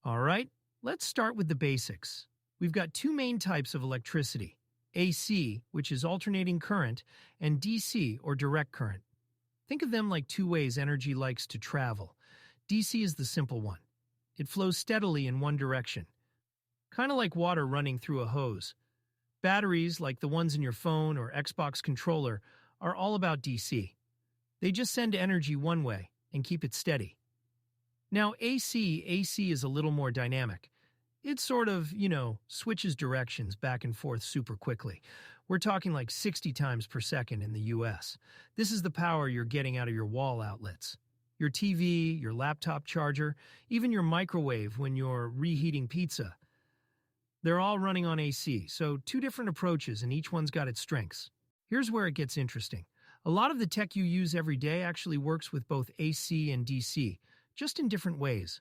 All right, let's start with the basics. We've got two main types of electricity: AC, which is alternating current, and DC, or direct current. Think of them like two ways energy likes to travel. DC is the simple one. It flows steadily in one direction, kind of like water running through a hose. Batteries, like the ones in your phone or Xbox controller, are all about DC. They just send energy one way and keep it steady. Now, AC is a little more dynamic. It sort of, switches directions back and forth super quickly. We're talking like 60 times per second in the US. This is the power you're getting out of your wall outlets. Your TV, your laptop charger, even your microwave when you're reheating pizza. They're all running on AC, so two different approaches and each one's got its strengths. Here's where it gets interesting. A lot of the tech you use every day actually works with both AC and DC, just in different ways.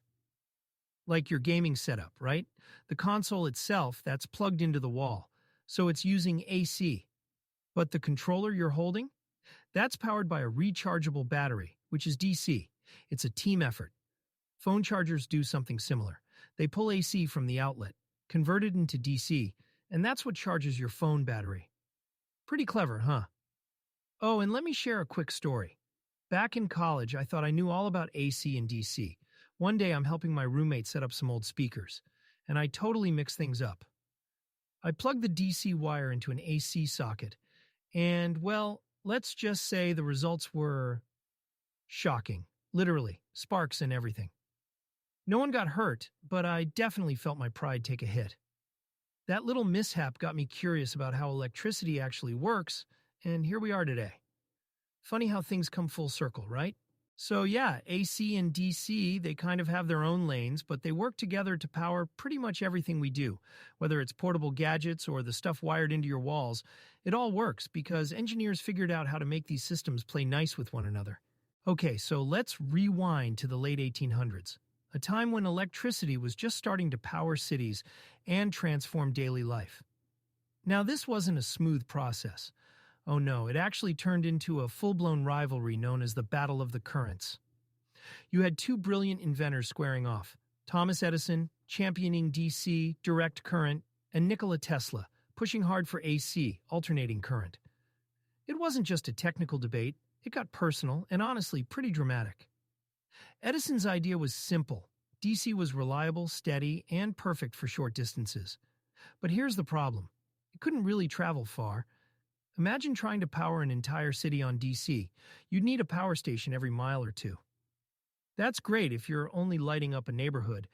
Like your gaming setup, right? The console itself, that's plugged into the wall, so it's using AC. But the controller you're holding? That's powered by a rechargeable battery, which is DC. It's a team effort. Phone chargers do something similar. They pull AC from the outlet, convert it into DC, and that's what charges your phone battery. Pretty clever, huh? Oh, and let me share a quick story. Back in college, I thought I knew all about AC and DC. One day, I'm helping my roommate set up some old speakers, and I totally mixed things up. I plugged the DC wire into an AC socket, and, well, let's just say the results were shocking. Literally, sparks and everything. No one got hurt, but I definitely felt my pride take a hit. That little mishap got me curious about how electricity actually works, and here we are today. Funny how things come full circle, right? So yeah, AC and DC, they kind of have their own lanes, but they work together to power pretty much everything we do. Whether it's portable gadgets or the stuff wired into your walls, it all works because engineers figured out how to make these systems play nice with one another. Okay, so let's rewind to the late 1800s, a time when electricity was just starting to power cities and transform daily life. Now, this wasn't a smooth process. Oh no, it actually turned into a full-blown rivalry known as the Battle of the Currents. You had two brilliant inventors squaring off: Thomas Edison, championing DC, direct current, and Nikola Tesla, pushing hard for AC, alternating current. It wasn't just a technical debate, it got personal and honestly pretty dramatic. Edison's idea was simple. DC was reliable, steady, and perfect for short distances. But here's the problem. It couldn't really travel far. Imagine trying to power an entire city on DC. You'd need a power station every mile or two. That's great if you're only lighting up a neighborhood,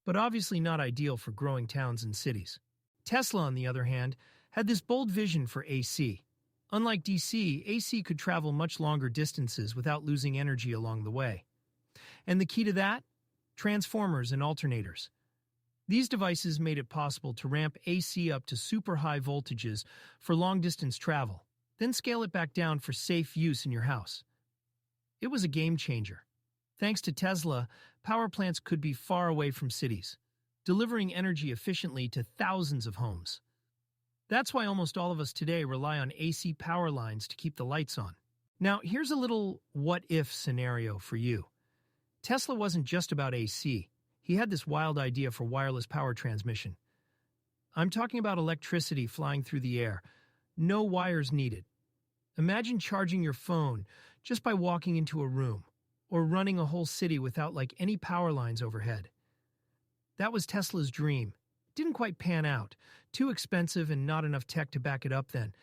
but obviously not ideal for growing towns and cities. Tesla, on the other hand, had this bold vision for AC. Unlike DC, AC could travel much longer distances without losing energy along the way. And the key to that? Transformers and alternators. These devices made it possible to ramp AC up to super high voltages for long-distance travel, then scale it back down for safe use in your house. It was a game changer. Thanks to Tesla, power plants could be far away from cities, delivering energy efficiently to thousands of homes. That's why almost all of us today rely on AC power lines to keep the lights on. Now, here's a little what-if scenario for you. Tesla wasn't just about AC. He had this wild idea for wireless power transmission. I'm talking about electricity flying through the air. No wires needed. Imagine charging your phone just by walking into a room, or running a whole city without any power lines overhead. That was Tesla's dream. It didn't quite pan out. Too expensive and not enough tech to back it up then.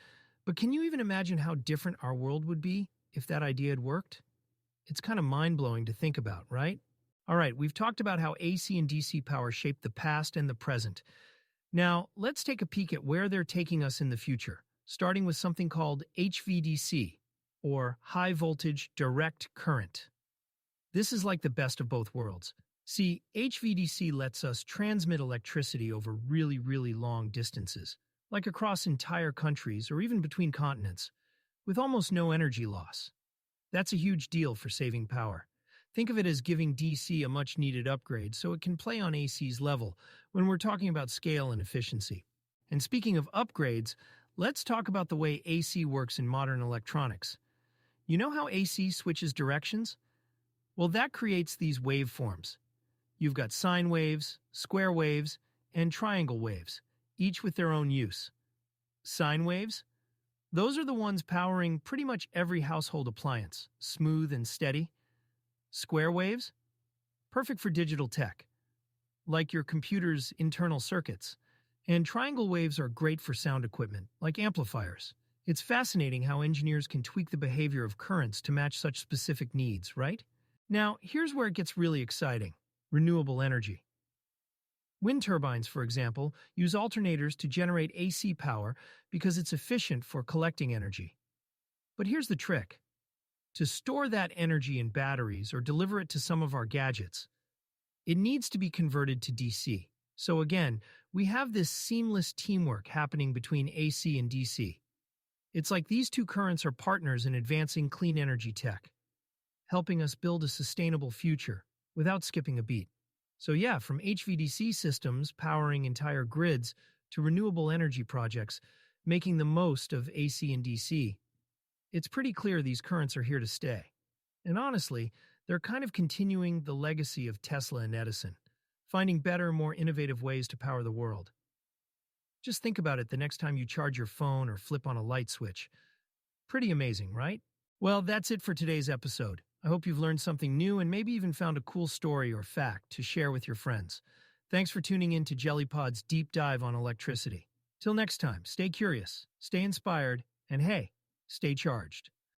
But can you even imagine how different our world would be if that idea had worked? It's kind of mind-blowing to think about, right? All right, we've talked about how AC and DC power shape the past and the present. Now, let's take a peek at where they're taking us in the future, starting with something called HVDC, or High Voltage Direct Current. This is like the best of both worlds. See, HVDC lets us transmit electricity over really, really long distances, like across entire countries or even between continents, with almost no energy loss. That's a huge deal for saving power. Think of it as giving DC a much-needed upgrade so it can play on AC's level when we're talking about scale and efficiency. And speaking of upgrades, let's talk about the way AC works in modern electronics. You know how AC switches directions? Well, that creates these waveforms. You've got sine waves, square waves, and triangle waves, each with their own use. Sine waves? Those are the ones powering pretty much every household appliance, smooth and steady. Square waves? Perfect for digital tech, like your computer's internal circuits. And triangle waves are great for sound equipment, like amplifiers. It's fascinating how engineers can tweak the behavior of currents to match such specific needs, right? Now, here's where it gets really exciting. Renewable energy. Wind turbines, for example, use alternators to generate AC power because it's efficient for collecting energy. But here's the trick. To store that energy in batteries or deliver it to some of our gadgets, it needs to be converted to DC. So again, we have this seamless teamwork happening between AC and DC. It's like these two currents are partners in advancing clean energy tech, helping us build a sustainable future without skipping a beat. So yeah, from HVDC systems powering entire grids to renewable energy projects, making the most of AC and DC, it's pretty clear these currents are here to stay. And honestly, they're kind of continuing the legacy of Tesla and Edison, finding better, more innovative ways to power the world. Just think about it the next time you charge your phone or flip on a light switch. Pretty amazing, right? Well, that's it for today's episode. I hope you've learned something new and maybe even found a cool story or fact to share with your friends. Thanks for tuning in to JellyPod's deep dive on electricity. Till next time, stay curious, stay inspired, and hey, stay charged.